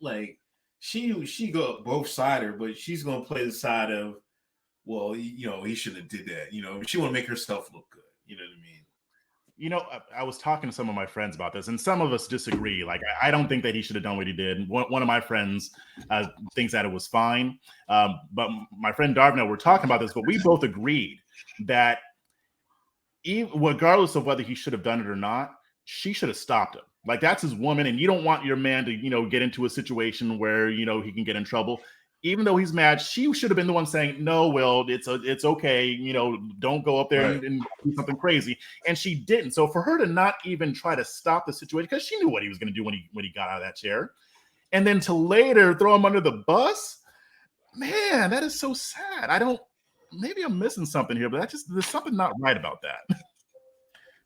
she go both sider, but she's gonna play the side of, well, he shouldn't have did that. She want to make herself look good. You know what I mean? I was talking to some of my friends about this, and some of us disagree. I don't think that he should have done what he did. One of my friends thinks that it was fine. But my friend Darvin and I were talking about this, but we both agreed that regardless of whether he should have done it or not, she should have stopped him. That's his woman, and you don't want your man to, get into a situation where, he can get in trouble. Even though he's mad, she should have been the one saying, "No, Will, it's okay. Don't go up there and do something crazy." And she didn't. So for her to not even try to stop the situation, because she knew what he was going to do when he got out of that chair, and then to later throw him under the bus, man, that is so sad. Maybe I'm missing something here, but there's something not right about that.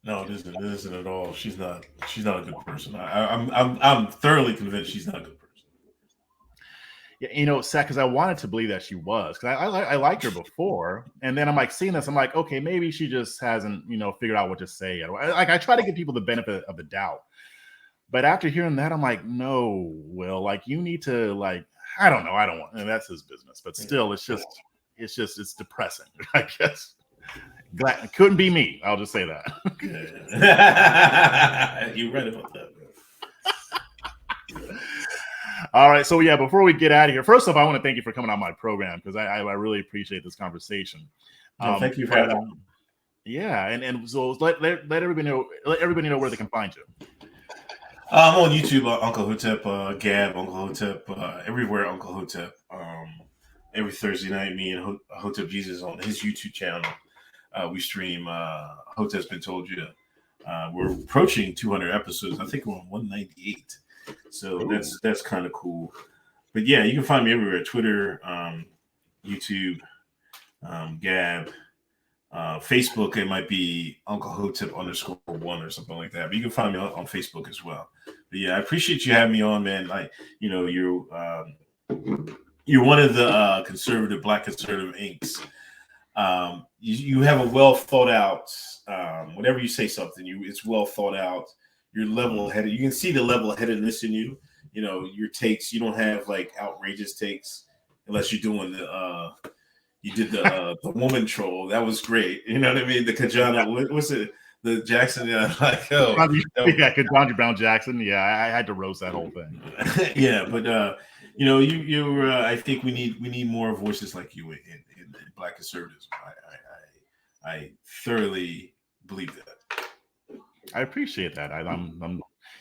No, it isn't at all. She's not a good person. I'm thoroughly convinced she's not a good person. You know, sad because I wanted to believe that she was, because I liked her before, and then I'm like seeing this, I'm like, okay, maybe she just hasn't, you know, figured out what to say yet. Like I try to give people the benefit of the doubt, but after hearing that, I'm like, no, Will, like you need to like, I don't know, I don't want, and that's his business, but still, it's depressing, I guess. Glad it couldn't be me. I'll just say that. You read about that. All right. So yeah, before we get out of here, first off, I want to thank you for coming on my program, because I really appreciate this conversation. No, thank you for having me. Yeah, and so let everybody know where they can find you. I'm on YouTube, Uncle Hotep, Gab, Uncle Hotep, everywhere Uncle Hotep. Every Thursday night, me and Hotep Jesus on his YouTube channel, we stream Hotep's Been Told You. We're approaching 200 episodes. I think we're on 198. So ooh, that's kind of cool. But yeah, you can find me everywhere: Twitter, YouTube, Gab, Facebook. It might be Uncle Hotep _1 or something like that. But you can find me on Facebook as well. But yeah, I appreciate you having me on, man. Like, you know, you're one of the black conservative inks. You have a well thought out. Whenever you say something, it's well thought out. You're level headed. You can see the level headedness in you. You know, your takes. You don't have like outrageous takes, unless you're doing the. You did the woman troll. That was great. You know what I mean? The Kajana. What's it? The Jackson. Yeah, like Kajandra Brown Jackson. Yeah, I had to roast that whole thing. Yeah, but you know, you're. I think we need more voices like you in black conservatism. I thoroughly believe that. I appreciate that.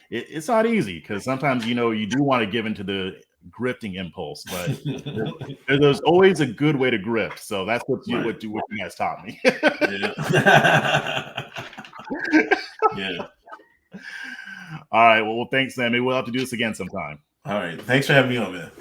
It's not easy, because sometimes, you know, you do want to give into the grifting impulse, but there's always a good way to grift. So that's what you guys taught me. Yeah. Yeah. All right. Well, thanks, Sam. Maybe we'll have to do this again sometime. All right. Thanks for having me on, man.